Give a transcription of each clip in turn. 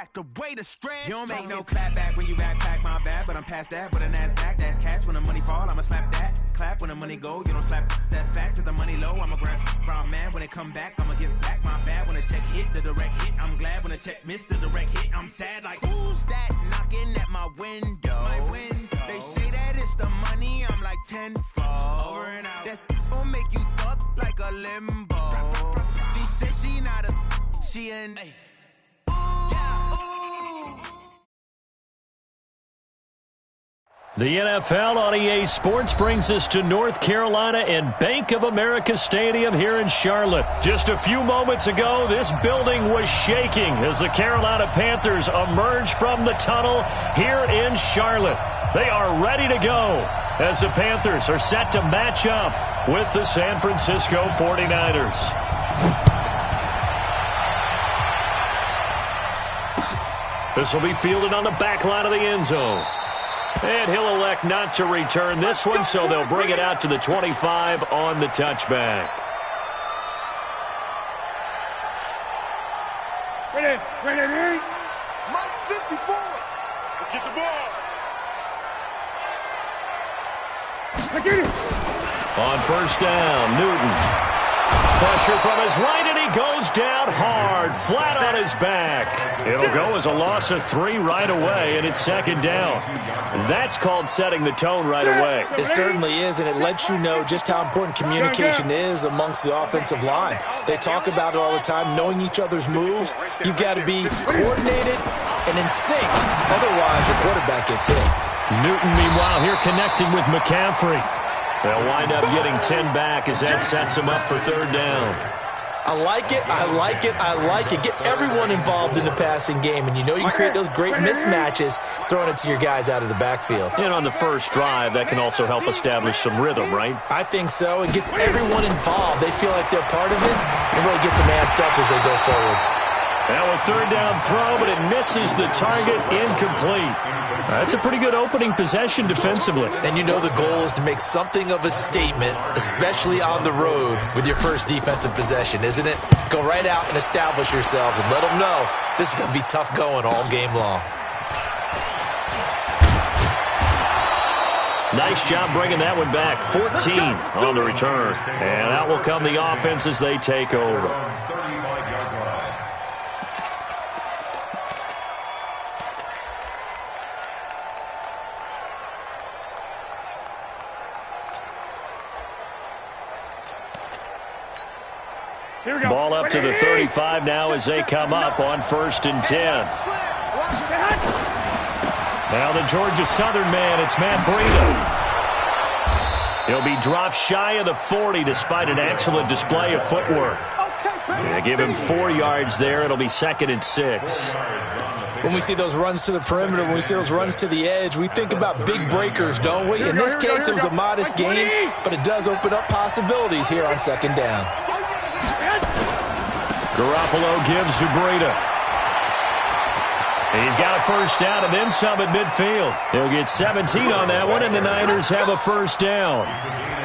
back the way to stress. You don't make no clap back when you backpack, my bad, but I'm past that. With a NASDAQ, that's cash. When the money fall, I'ma slap that. Clap when the money go, you don't slap. That's facts. If the money low, I'ma grab brown man. When it come back, I'ma give back my bad. When the check hit, the direct hit, I'm glad. When the check missed the direct hit, I'm sad. Like, who's that knocking at my window? They say that it's the money, I'm like tenfold. Over and out. That's gon' make you up like a limbo. She said she not a, she an. The NFL on EA Sports brings us to North Carolina and Bank of America Stadium here in Charlotte. Just a few moments ago, this building was shaking as the Carolina Panthers emerged from the tunnel here in Charlotte. They are ready to go as the Panthers are set to match up with the San Francisco 49ers. This will be fielded on the back line of the end zone. And he'll elect not to return this one, so they'll bring it out to the 25 on the touchback. Ready. Mike 54. Let's get the ball. I get it. On first down, Newton. Pressure from his right, and he goes down hard, flat on his back. It'll go as a loss of 3 right away, and it's second down. That's called setting the tone right away. It certainly is, and it lets you know just how important communication is amongst the offensive line. They talk about it all the time, knowing each other's moves. You've got to be coordinated and in sync. Otherwise, your quarterback gets hit. Newton, meanwhile, here connecting with McCaffrey. They'll wind up getting 10 back as that sets them up for third down. I like it. Get everyone involved in the passing game, and you know you create those great mismatches throwing it to your guys out of the backfield. And on the first drive, that can also help establish some rhythm, right? I think so. It gets everyone involved. They feel like they're part of it, and really gets them amped up as they go forward. Now a third down throw, but it misses the target, incomplete. That's a pretty good opening possession defensively. And you know the goal is to make something of a statement, especially on the road with your first defensive possession, isn't it? Go right out and establish yourselves and let them know this is going to be tough going all game long. Nice job bringing that one back. 14 on the return. And out will come the offense as they take over. Ball up to the 35 now as they come up on 1st and 10. Now the Georgia Southern man, it's Matt Breida. He'll be dropped shy of the 40 despite an excellent display of footwork. They give him 4 yards there. It'll be 2nd and 6. When we see those runs to the perimeter, when we see those runs to the edge, we think about big breakers, don't we? In this case, it was a modest game, but it does open up possibilities here on 2nd down. Garoppolo gives to Breida. He's got a first down and then some at midfield. He'll get 17 on that one, and the Niners have a first down.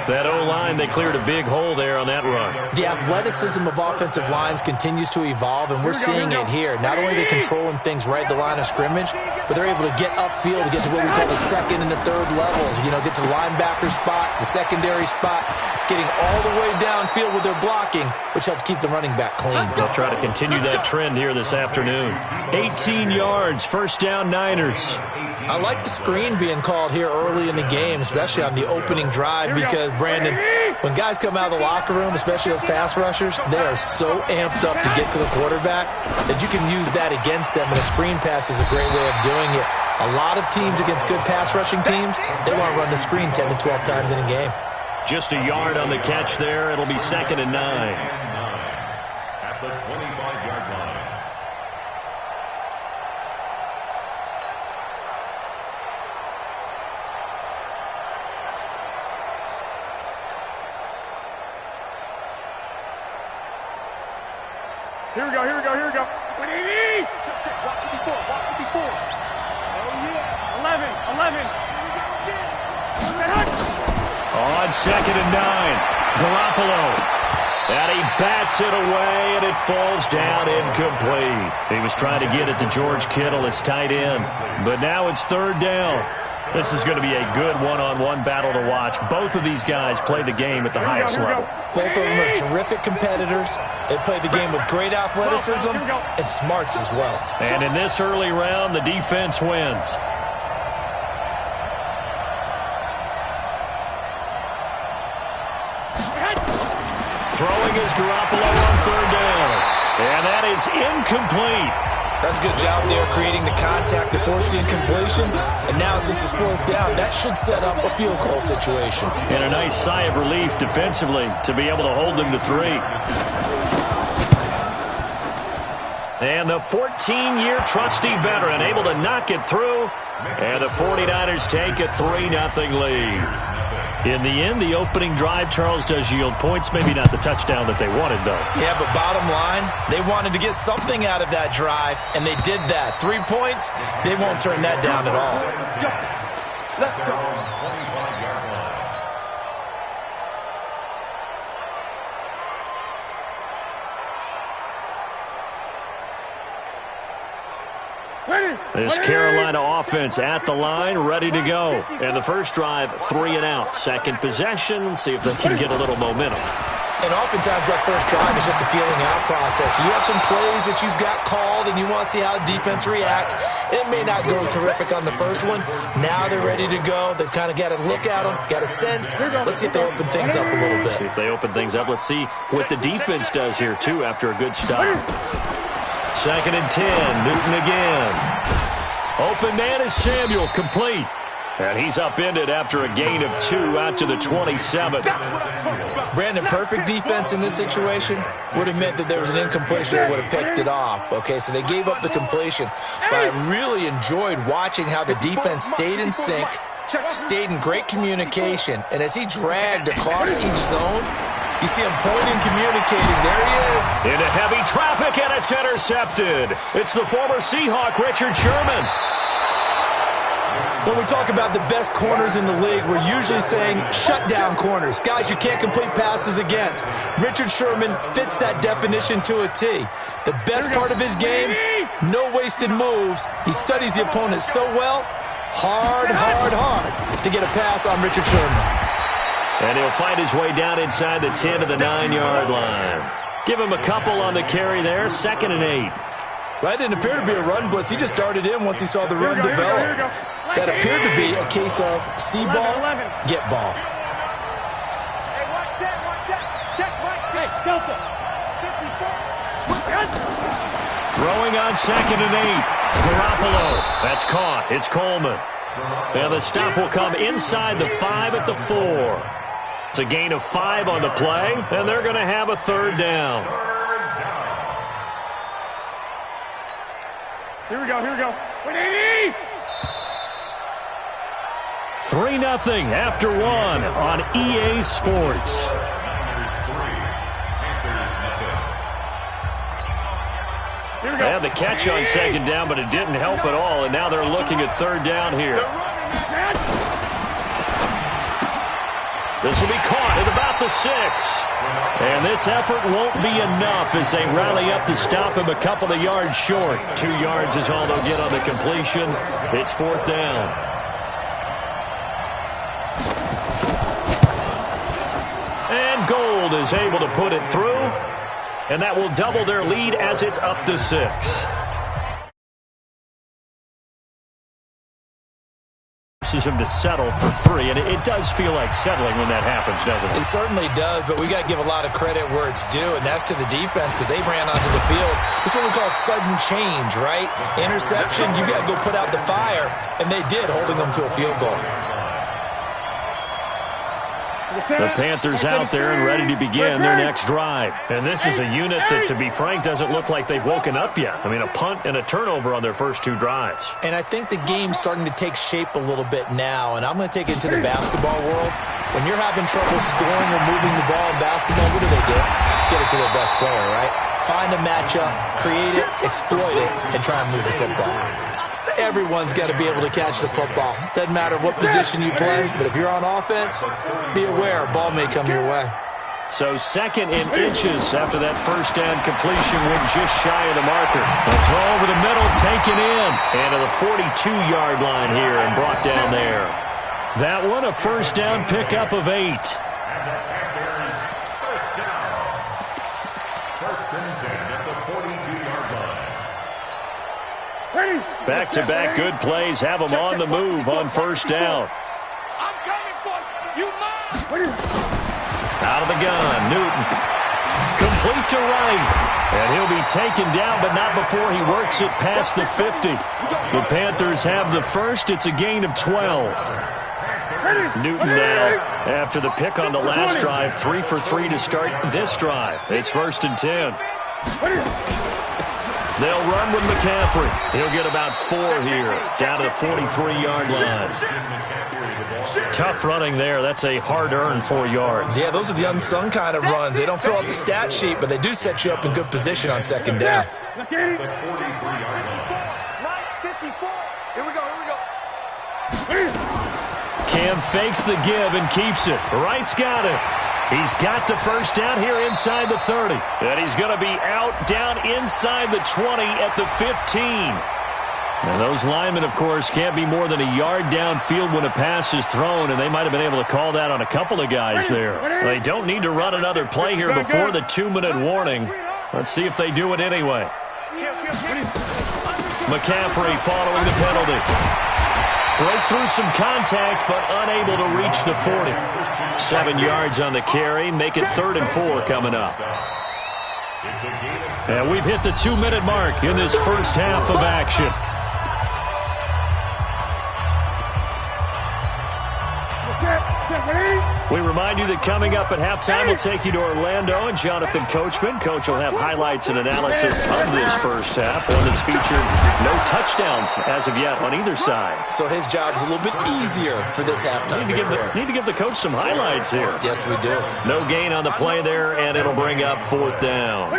That O-line, they cleared a big hole there on that run. The athleticism of offensive lines continues to evolve, and we're seeing it here. Not only are they controlling things right at the line of scrimmage, but they're able to get upfield to get to what we call the 2nd and the 3rd levels. You know, get to the linebacker spot, the secondary spot, getting all the way downfield with their blocking, which helps keep the running back clean. They'll try to continue that trend here this afternoon. 18 yards, first down Niners. I like the screen being called here early in the game, especially on the opening drive, because, Brandon, when guys come out of the locker room, especially those pass rushers, they are so amped up to get to the quarterback that you can use that against them, and a screen pass is a great way of doing it. A lot of teams against good pass rushing teams, they want to run the screen 10 to 12 times in a game. Just a yard on the catch there. It'll be 2nd and 9. At the 25-yard line. Here we go. 180! Walk 54. Oh, yeah. 11. On 2nd and 9, Garoppolo. And he bats it away, and it falls down incomplete. He was trying to get it to George Kittle, his tight end. But now it's third down. This is going to be a good one-on-one battle to watch. Both of these guys play the game at the highest level. Both of them are terrific competitors. They play the game with great athleticism and smarts as well. And in this early round, the defense wins. Throwing is Garoppolo on third down. And that is incomplete. That's a good job there creating the contact to force the incompletion. And now since it's fourth down, that should set up a field goal situation. And a nice sigh of relief defensively to be able to hold them to 3. And the 14-year trusty veteran able to knock it through. And the 49ers take a 3-0 lead. In the end, the opening drive, Charles, does yield points. Maybe not the touchdown that they wanted, though. Yeah, but bottom line, they wanted to get something out of that drive, and they did that. 3 points, they won't turn that down at all. Let's go. This Carolina offense at the line, ready to go. And the first drive, 3 and out. Second possession, see if they can get a little momentum. And oftentimes that first drive is just a feeling out process. You have some plays that you've got called and you want to see how the defense reacts. It may not go terrific on the first one. Now they're ready to go. They've kind of got to look at them, got a sense. Let's see if they open things up a little bit. See if they open things up. Let's see what the defense does here, too, after a good stop. 2nd and 10, Newton again. Open man is Samuel, complete. And he's upended after a gain of 2 out to the 27. Brandon, perfect defense in this situation would have meant that there was an incompletion that would have picked it off. Okay, so they gave up the completion. But I really enjoyed watching how the defense stayed in sync, stayed in great communication, and as he dragged across each zone, you see him pointing, communicating. There he is. Into heavy traffic, and it's intercepted. It's the former Seahawk, Richard Sherman. When we talk about the best corners in the league, we're usually saying shutdown corners. Guys you can't complete passes against. Richard Sherman fits that definition to a T. The best part of his game, no wasted moves. He studies the opponent so well, hard to get a pass on Richard Sherman. And he'll find his way down inside the 10 to the 9-yard line. Give him a couple on the carry there, 2nd and 8. Well, that didn't appear to be a run blitz. He just darted in once he saw the run develop. That appeared to be a case of see ball, get ball. Hey, watch that. Check, right. Hey, Delta. 54. Switch it. Throwing on 2nd and 8. Garoppolo. That's caught. It's Coleman. And the stop will come inside the 5 at the 4. It's a gain of 5 on the play, and they're going to have a third down. Here we go. 3-0 after 1 on EA Sports. They had the catch on 2nd down, but it didn't help at all, and now they're looking at third down here. This will be caught at about the 6. And this effort won't be enough as they rally up to stop him a couple of yards short. 2 yards is all they'll get on the completion. It's 4th down. And Gold is able to put it through. And that will double their lead as it's up to 6. Forces him to settle for 3, and it does feel like settling when that happens, doesn't it? It certainly does, but we got to give a lot of credit where it's due, and that's to the defense because they ran onto the field. This is what we call sudden change, right? Interception, you got to go put out the fire, and they did, holding them to a field goal. The Panthers out there and ready to begin their next drive. And this is a unit that, to be frank, doesn't look like they've woken up yet. I mean, a punt and a turnover on their first 2 drives. And I think the game's starting to take shape a little bit now, and I'm going to take it into the basketball world. When you're having trouble scoring or moving the ball in basketball, what do? Get it to their best player, right? Find a matchup, create it, exploit it, and try and move the football. Everyone's got to be able to catch the football. Doesn't matter what position you play, but if you're on offense, be aware a ball may come your way. So second in inches after that first down completion went just shy of the marker. The throw over the middle, taken in. And to the 42-yard line here and brought down there. That one a first down pickup of 8. Back-to-back good plays have them on the move on first down. I'm coming for you. You mine. Out of the gun, Newton. Complete to Wright. And he'll be taken down, but not before he works it past the 50. The Panthers have the first. It's a gain of 12. Newton now, after the pick on the last drive, 3 for 3 to start this drive. It's 1st and 10. They'll run with McCaffrey. He'll get about 4 here, down to the 43-yard line. Tough running there. That's a hard-earned 4 yards. Yeah, those are the unsung kind of runs. They don't fill up the stat sheet, but they do set you up in good position on second down. Here we go. Cam fakes the give and keeps it. Wright's got it. He's got the first down here inside the 30. And he's going to be out down inside the 20 at the 15. And those linemen, of course, can't be more than a yard downfield when a pass is thrown, and they might have been able to call that on a couple of guys there. They don't need to run another play here before the 2-minute warning. Let's see if they do it anyway. McCaffrey following the penalty. Broke through some contact, but unable to reach the 40. 7 yards on the carry. Make it 3rd and 4 coming up. And we've hit the 2-minute mark in this first half of action. We remind you that coming up at halftime, we'll take you to Orlando and Jonathan Coachman. Coach will have highlights and analysis of this first half, one that's featured no touchdowns as of yet on either side. So his job's a little bit easier for this halftime. Need to give the coach some highlights here. Yes, we do. No gain on the play there, and it'll bring up 4th down.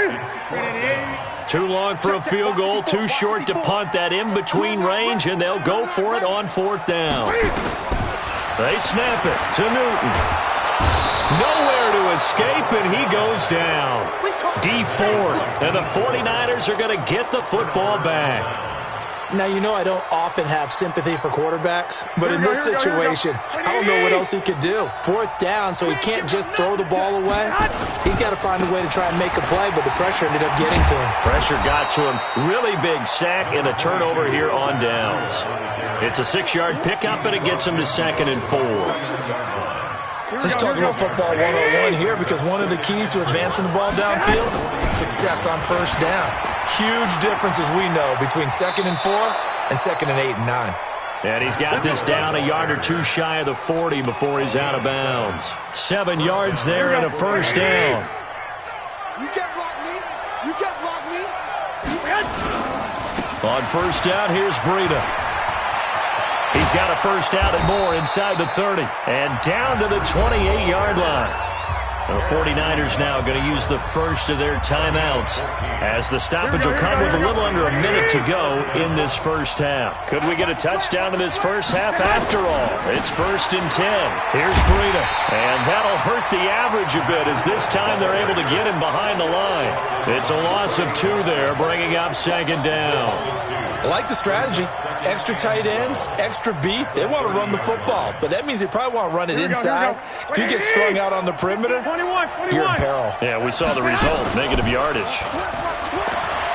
Too long for a field goal, too short to punt that in-between range, and they'll go for it on 4th down. They snap it to Newton. Nowhere to escape, and he goes down. Dee Ford, and the 49ers are going to get the football back. Now, you know I don't often have sympathy for quarterbacks, but in this situation, I don't know what else he could do. 4th down, so he can't just throw the ball away. He's got to find a way to try and make a play, but the pressure ended up getting to him. Pressure got to him. Really big sack and a turnover here on downs. It's a 6-yard pickup, and it gets him to 2nd and 4. Let's talk about football 101 here, because one of the keys to advancing the ball downfield, success on first down. Huge difference, as we know, between 2nd and 4 and 2nd and 8 and 9. And he's got this down a yard or two shy of the 40 before he's out of bounds. 7 yards there and a first down. You can't block me. You can't block me. On first down, here's Breida. He's got a first down and more inside the 30. And down to the 28-yard line. The 49ers now going to use the first of their timeouts, as the stoppage will come with a little under a minute to go in this first half. Could we get a touchdown in this first half after all? It's 1st and 10. Here's Breida. And that'll hurt the average a bit, as this time they're able to get him behind the line. It's a loss of 2 there, bringing up 2nd down. I like the strategy. Extra tight ends, extra beef. They want to run the football, but that means they probably want to run it inside. If you get strung out on the perimeter, you're in peril. Yeah, we saw the result. Negative yardage.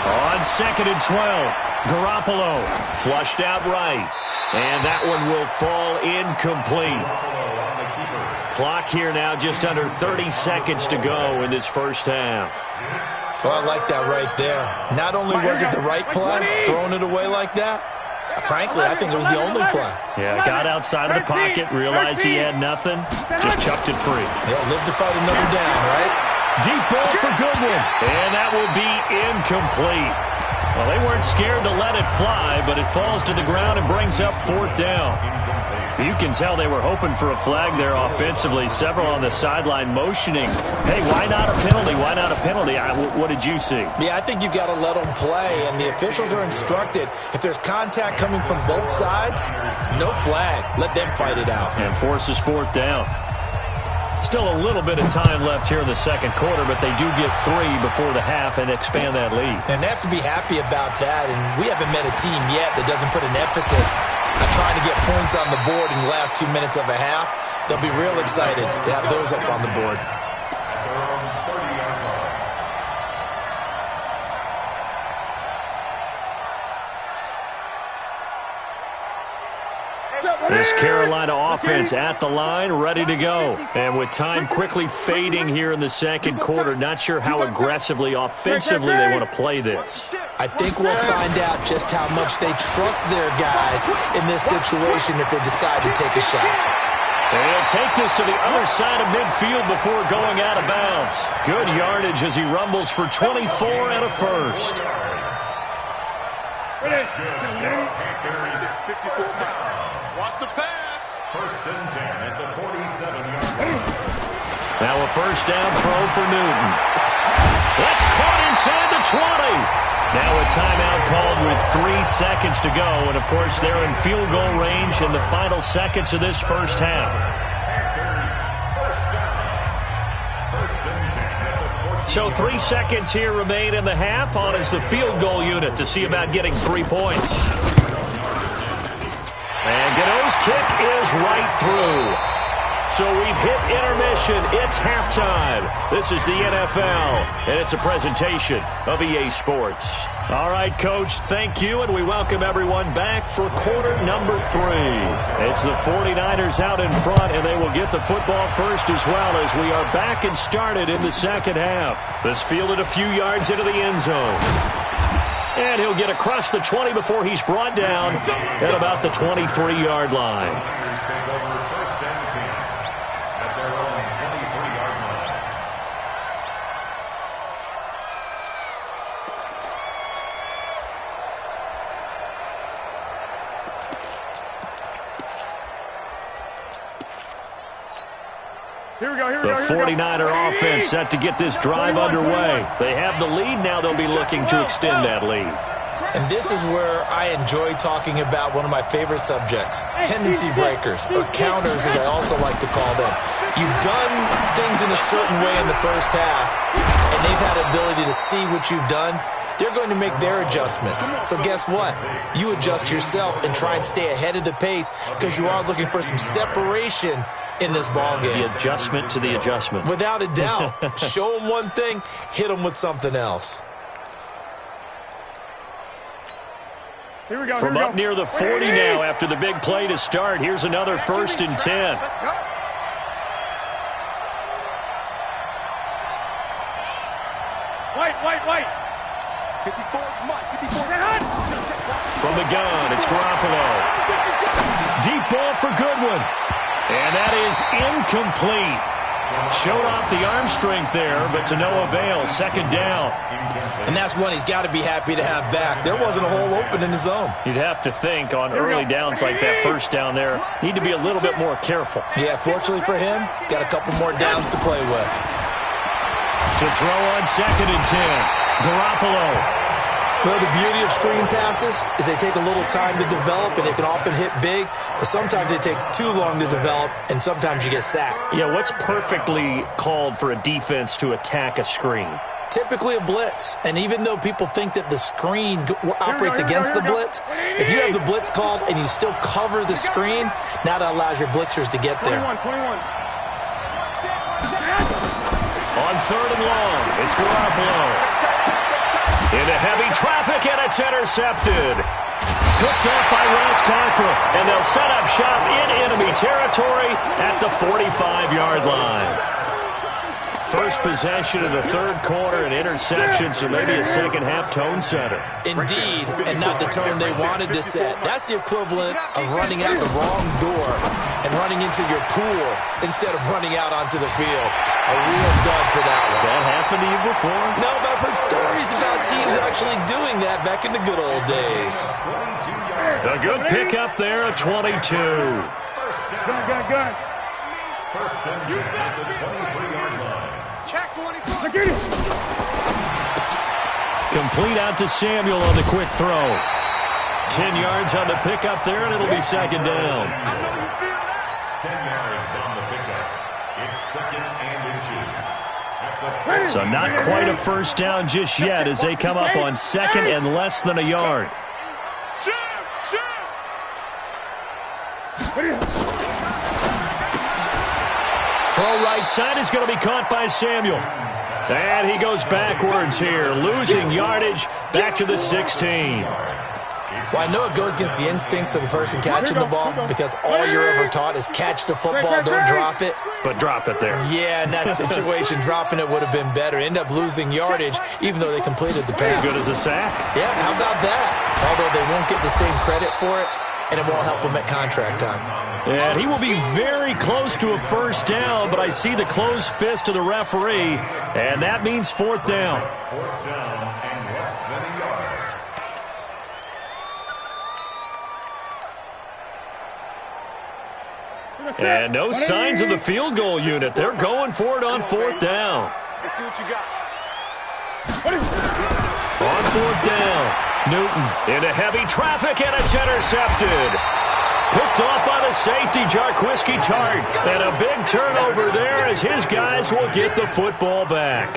On 2nd and 12, Garoppolo flushed out right. And that one will fall incomplete. Clock here now, just under 30 seconds to go in this first half. Well, I like that right there. Not only was it the right play, throwing it away like that, frankly, I think it was the only play. Yeah, got outside of the pocket, realized he had nothing, just chucked it free. He'll live to fight another down, right? Deep ball for Goodwin, and that will be incomplete. Well, they weren't scared to let it fly, but it falls to the ground and brings up 4th down. You can tell they were hoping for a flag there offensively. Several on the sideline motioning, hey, why not a penalty? Why not a penalty? What did you see? Yeah, I think you've got to let them play, and the officials are instructed, if there's contact coming from both sides, no flag. Let them fight it out. And forces 4th down. Still a little bit of time left here in the second quarter, but they do get 3 before the half and expand that lead. And they have to be happy about that, and we haven't met a team yet that doesn't put an emphasis on trying to get points on the board in the last 2 minutes of a half. They'll be real excited to have those up on the board. This Carolina offense at the line, ready to go. And with time quickly fading here in the second quarter, not sure how aggressively, offensively they want to play this. I think we'll find out just how much they trust their guys in this situation if they decide to take a shot. And he'll take this to the other side of midfield before going out of bounds. Good yardage as he rumbles for 24 and a first. Watch the pass. First and 10 at the 47-yard line. Now a first down throw for Newton. That's caught inside the 20. Now a timeout called with 3 seconds to go. And, of course, they're in field goal range in the final seconds of this first half. So 3 seconds here remain in the half. On is the field goal unit to see about getting 3 points. And Gano's kick is right through. So we've hit intermission. It's halftime. This is the NFL, and it's a presentation of EA Sports. All right, Coach, thank you, and we welcome everyone back for quarter number 3. It's the 49ers out in front, and they will get the football first as well as we are back and started in the second half. This fielded a few yards into the end zone. And he'll get across the 20 before he's brought down at about the 23-yard line. The 49er offense set to get this drive underway. They have the lead. Now they'll be looking to extend that lead. And this is where I enjoy talking about one of my favorite subjects, tendency breakers, or counters as I also like to call them. You've done things in a certain way in the first half, and they've had the ability to see what you've done. They're going to make their adjustments. So guess what? You adjust yourself and try and stay ahead of the pace because you are looking for some separation in this ball game. The adjustment to the adjustment. Without a doubt. Show them one thing, hit them with something else. From up near the 40 now after the big play to start. Here's another 1st and 10. White. 54, Mike, 54. From the gun, it's Garoppolo. Deep ball for Goodwin. And that is incomplete. Showed off the arm strength there, but to no avail. Second down. And that's one he's got to be happy to have back. There wasn't a hole open in the zone. You'd have to think on early downs like that first down there, need to be a little bit more careful. Yeah, fortunately for him, got a couple more downs to play with. To throw on 2nd and 10. Garoppolo. Well, the beauty of screen passes is they take a little time to develop, and they can often hit big, but sometimes they take too long to develop, and sometimes you get sacked. Yeah, what's perfectly called for a defense to attack a screen? Typically a blitz, and even though people think that the screen operates against the blitz, if you have the blitz called and you still cover the screen, now that allows your blitzers to get there. 21. On 3rd and long, it's Garoppolo. Into heavy traffic, and it's intercepted. Picked off by Ross Cockrell, and they'll set up shop in enemy territory at the 45-yard line. First possession of the third quarter, an interception, so maybe a second-half tone setter. Indeed, and not the tone they wanted to set. That's the equivalent of running out the wrong door and running into your pool instead of running out onto the field. A real dud for that one. Has that happened to you before? No, but I've heard stories about teams actually doing that back in the good old days. A good pickup there, a 22. Gun. First and 10 at the 23-yard line. Check 24. Get it. Complete out to Samuel on the quick throw. 10 yards on the pickup there, and it'll be second down. 10 yards on the pickup. It's 2nd and inches. At the So not quite a first down just yet as they come up on 2nd and less than a yard. Throw right side is going to be caught by Samuel. And he goes backwards here, losing yardage back to the 16. Well, I know it goes against the instincts of the person catching the ball because all you're ever taught is catch the football, don't drop it. But drop it there. Yeah, in that situation, dropping it would have been better. End up losing yardage even though they completed the pass. Good as a sack. Yeah, how about that? Although they won't get the same credit for it, and it won't help them at contract time. And he will be very close to a first down, but I see the closed fist of the referee, and that means 4th down. 4th down and less than a yard. And no signs of the field goal unit. They're going for it on 4th down. Let's see what you got. On 4th down, Newton into heavy traffic, and it's intercepted. Picked off by the safety, Jarquiski Tart. And a big turnover there as his guys will get the football back.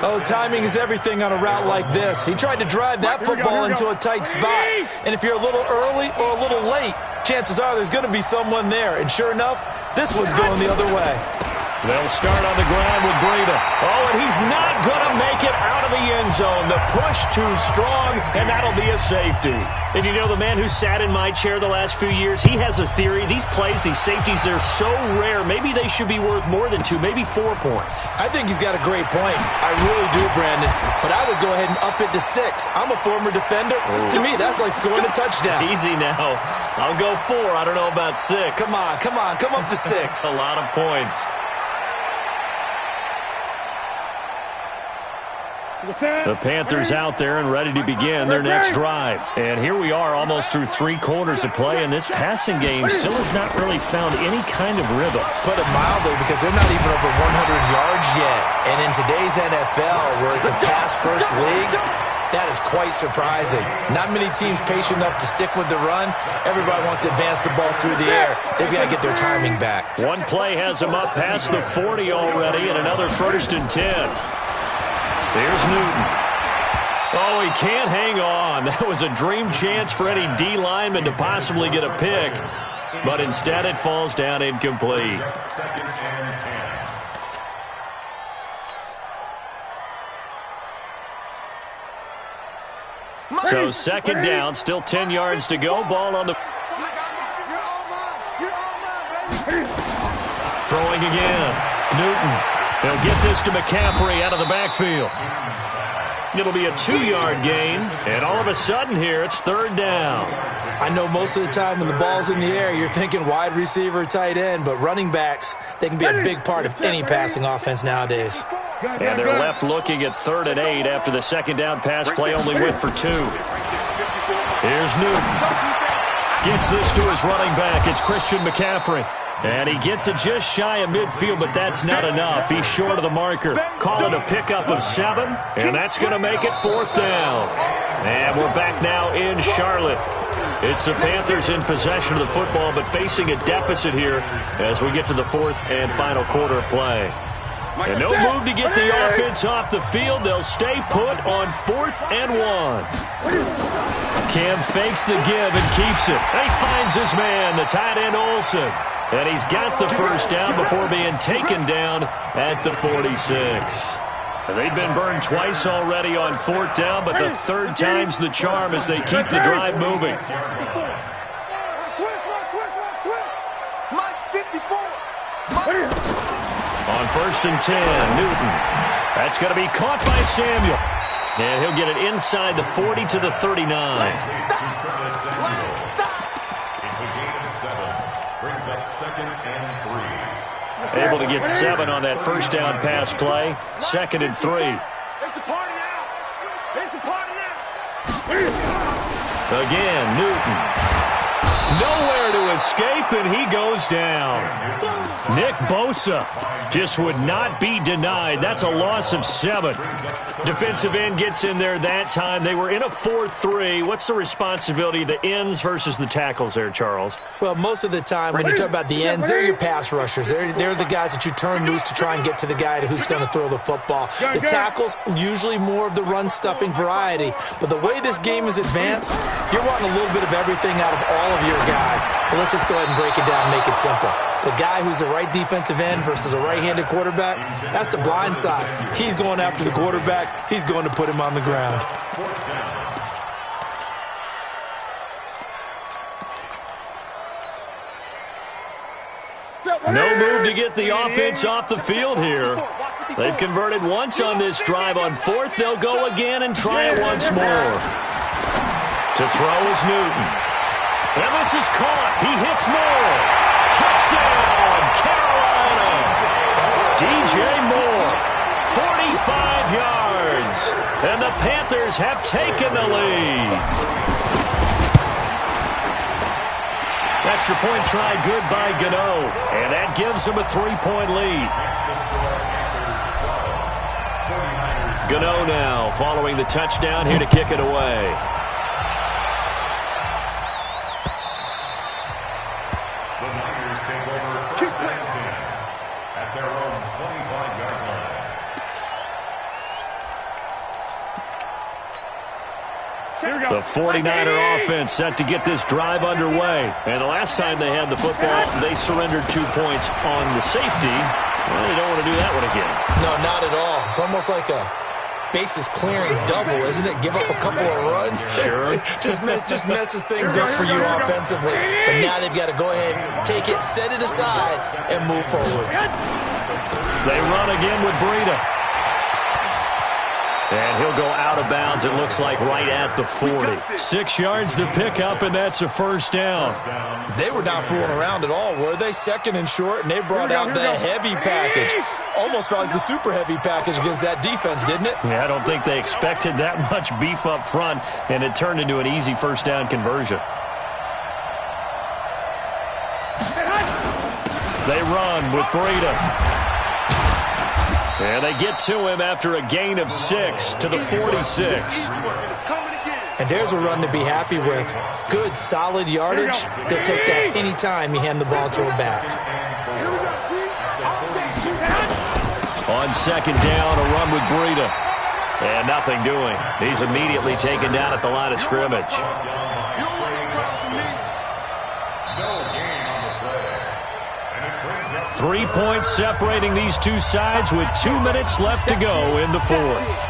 Oh, timing is everything on a route like this. He tried to drive that football into a tight spot. And if you're a little early or a little late, chances are there's going to be someone there. And sure enough, this one's going the other way. They'll start on the ground with Breida. Oh, and he's not going to make it out of the end zone. The push too strong, and that'll be a safety. And you know, the man who sat in my chair the last few years, he has a theory. These plays, these safeties, they're so rare. Maybe they should be worth more than 2, maybe 4 points. I think he's got a great point. I really do, Brandon. But I would go ahead and up it to 6. I'm a former defender. To me, that's like scoring a touchdown. Easy now. I'll go 4. I don't know about 6. Come on. Come up to 6. A lot of points. The Panthers out there and ready to begin their next drive. And here we are almost through 3 quarters of play, and this passing game still has not really found any kind of rhythm. Put it mildly, because they're not even over 100 yards yet. And in today's NFL, where it's a pass-first league, that is quite surprising. Not many teams patient enough to stick with the run. Everybody wants to advance the ball through the air. They've got to get their timing back. One play has them up past the 40 already, and another 1st and 10. There's Newton. Oh, he can't hang on. That was a dream chance for any D lineman to possibly get a pick, but instead it falls down incomplete. 2nd and 10. So 2nd down, still 10 yards to go. Ball on the... Throwing again. Newton. They'll get this to McCaffrey out of the backfield. It'll be a 2-yard gain, and all of a sudden here it's 3rd down. I know most of the time when the ball's in the air, you're thinking wide receiver, tight end, but running backs, they can be a big part of any passing offense nowadays. And they're left looking at 3rd and 8 after the 2nd down pass play only went for 2. Here's Newton. Gets this to his running back. It's Christian McCaffrey. And he gets it just shy of midfield, but that's not enough. He's short of the marker. Call it a pickup of 7, and that's going to make it 4th down. And we're back now in Charlotte. It's the Panthers in possession of the football, but facing a deficit here as we get to the 4th and final quarter of play. And no move to get the offense off the field. They'll stay put on 4th and 1. Cam fakes the give and keeps it. He finds his man, the tight end Olsen. And he's got the first down before being taken down at the 46. They've been burned twice already on 4th down, but the 3rd time's the charm as they keep the drive moving. On 1st and 10, Newton. That's going to be caught by Samuel. And he'll get it inside the 40 to the 39. It's a gain of 7. Brings up 2nd and 3. Able to get 7 on that first down pass play. 2nd and 3. It's a party now. It's a party now. Again, Newton. Nowhere to escape, and he goes down. Nick Bosa just would not be denied. That's a loss of 7. Defensive end gets in there that time. They were in a 4-3. What's the responsibility of the ends versus the tackles there, Charles? Well, most of the time when you talk about the ends, they're your pass rushers. They're the guys that you turn loose to try and get to the guy who's going to throw the football. The tackles, usually more of the run-stuffing variety. But the way this game is advanced, you're wanting a little bit of everything out of all of your guys. But let's just go ahead and break it down and make it simple. The guy who's the right defensive end versus a right-handed quarterback, that's the blind side. He's going after the quarterback. He's going to put him on the ground. No move to get the offense off the field here. They've converted once on this drive. On 4th, they'll go again and try it once more. To throw is Newton. And this is caught. He hits Moore. Touchdown, Carolina. DJ Moore, 45 yards. And the Panthers have taken the lead. Extra point try good by Gano. And that gives them a 3-point lead. Gano now following the touchdown here to kick it away. The 49er offense set to get this drive underway. And the last time they had the football, they surrendered 2 points on the safety. Well, they don't want to do that one again. No, not at all. It's almost like a bases clearing double, isn't it? Give up a couple of runs. Sure. just messes things up for you offensively. But now they've got to go ahead, take it, set it aside, and move forward. They run again with Breida. And he'll go out of bounds, it looks like, right at the 40. 6 yards to pick up, and that's a first down. They were not fooling around at all, were they? Second and short, and they brought out the heavy package. Almost felt like the super heavy package against that defense, didn't it? Yeah, I don't think they expected that much beef up front, and it turned into an easy first down conversion. They run with Breida. And they get to him after a gain of 6 to the 46. And there's a run to be happy with. Good, solid yardage. They'll take that any time you hand the ball to a back. On second down, a run with Breida. And nothing doing. He's immediately taken down at the line of scrimmage. 3 points separating these two sides with 2 minutes left to go in the 4th.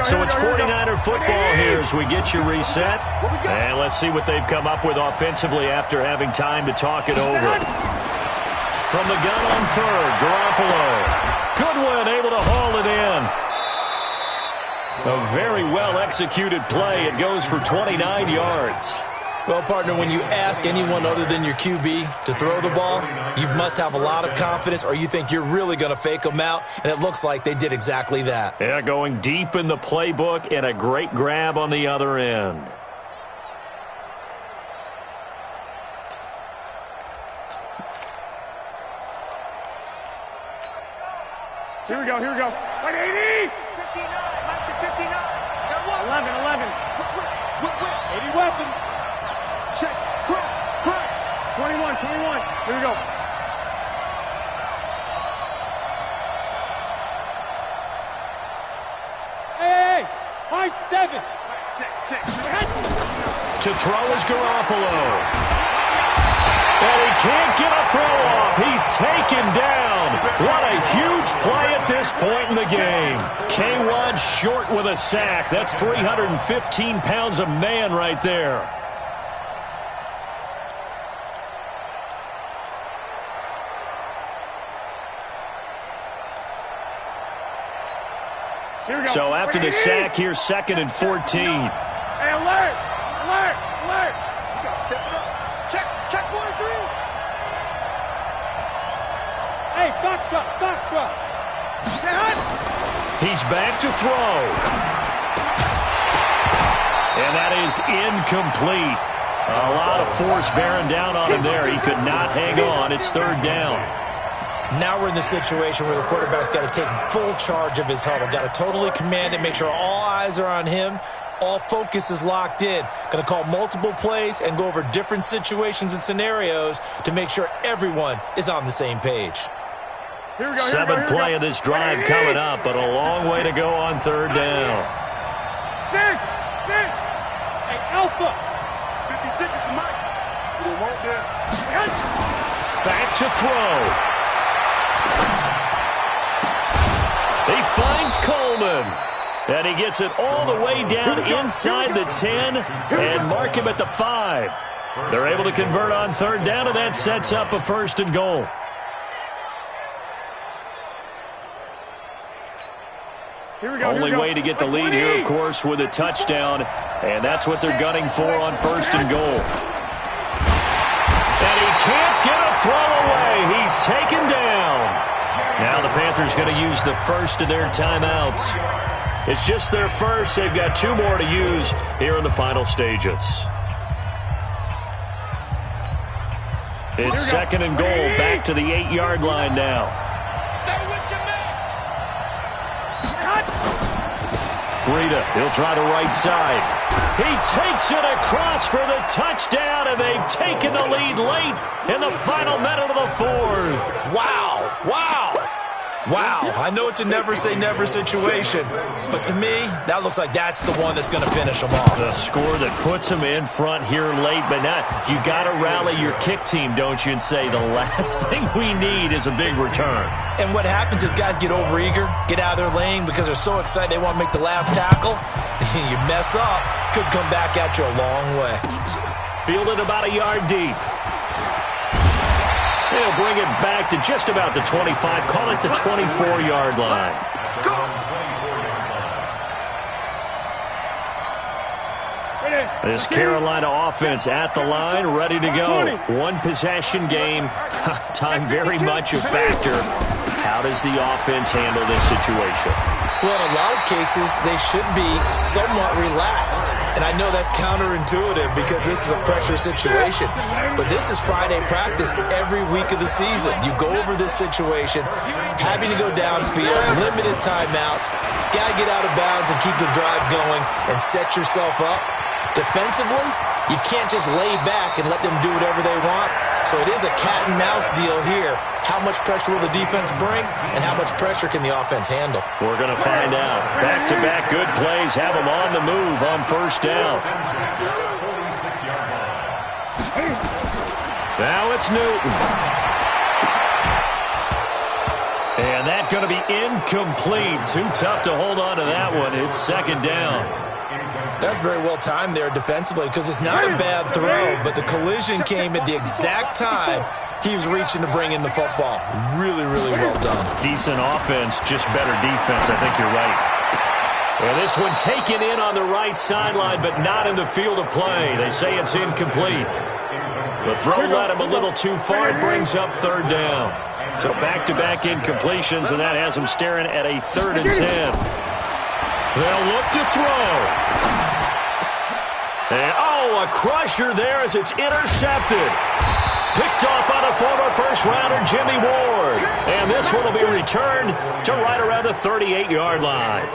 So it's 49er football here as we get you reset. And let's see what they've come up with offensively after having time to talk it over. From the gun on 3rd, Garoppolo. Goodwin able to haul it in. A very well-executed play. It goes for 29 yards. Well, partner, when you ask anyone other than your QB to throw the ball, you must have a lot of confidence or you think you're really going to fake them out, and it looks like they did exactly that. Yeah, going deep in the playbook and a great grab on the other end. Here we go, here we go. 180! 59, 59. 11. 80 weapons. Check, crunch. 21. Here we go. Hey, high 7. Check. To throw is Garoppolo. And he can't get a throw off. He's taken down. What a huge play at this point in the game. K-Wad short with a sack. That's 315 pounds of man right there. So after the sack, here's 2nd and 14. Hey, alert! Alert! Alert! You gotta step it up. Check 43. Hey, Foxtrot! Say hut! He's back to throw. And that is incomplete. A lot of force bearing down on him there. He could not hang on. It's 3rd down. Now we're in the situation where the quarterback's got to take full charge of his huddle. Got to totally command it, make sure all eyes are on him. All focus is locked in. Going to call multiple plays and go over different situations and scenarios to make sure everyone is on the same page. Here we go, 7th play of this drive coming up, but a long way to go on 3rd down. Six! Hey, Alpha! 56 is the mic. We don't want this. Back to throw. He finds Coleman. And he gets it all the way down inside the 10 and mark him at the 5. They're able to convert on 3rd down, and that sets up a 1st and goal. Only way to get the lead here, of course, with a touchdown. And that's what they're gunning for on 1st and goal. And he can't get a throw away. He's taken down. Now the Panthers going to use the first of their timeouts. It's just their first. They've got 2 more to use here in the final stages. It's 2nd and goal, back to the 8-yard line now. Stay with your man! Breida, he'll try the right side. He takes it across for the touchdown, and they've taken the lead late in the final minute of the 4th. Wow, I know it's a never-say-never situation, but to me, that looks like that's the one that's going to finish them off. The score that puts them in front here late, but not. You got to rally your kick team, don't you, and say the last thing we need is a big return. And what happens is guys get overeager, get out of their lane because they're so excited they want to make the last tackle. You mess up, could come back at you a long way. Fielded about a yard deep. They'll bring it back to just about the 25, call it the 24-yard line. This Carolina offense at the line, ready to go. One possession game. Time very much a factor. How does the offense handle this situation? Well, in a lot of cases, they should be somewhat relaxed. And I know that's counterintuitive because this is a pressure situation. But this is Friday practice every week of the season. You go over this situation, having to go downfield, limited timeouts, got to get out of bounds and keep the drive going and set yourself up. Defensively, you can't just lay back and let them do whatever they want. So it is a cat and mouse deal here. How much pressure will the defense bring, and how much pressure can the offense handle? We're going to find out. Back-to-back good plays have them on the move on 1st down. Now it's Newton. And that's going to be incomplete. Too tough to hold on to that one. It's 2nd down. That's very well timed there defensively because it's not a bad throw, but the collision came at the exact time he was reaching to bring in the football. Really, really well done. Decent offense, just better defense. I think you're right. Well, this one taken in on the right sideline, but not in the field of play. They say it's incomplete. The throw led him a little too far. It brings up 3rd down. So back-to-back incompletions, and that has them staring at a 3rd and 10. They'll look to throw. And, a crusher there as it's intercepted. Picked off by the former first-rounder Jimmy Ward. And this one will be returned to right around the 38-yard line.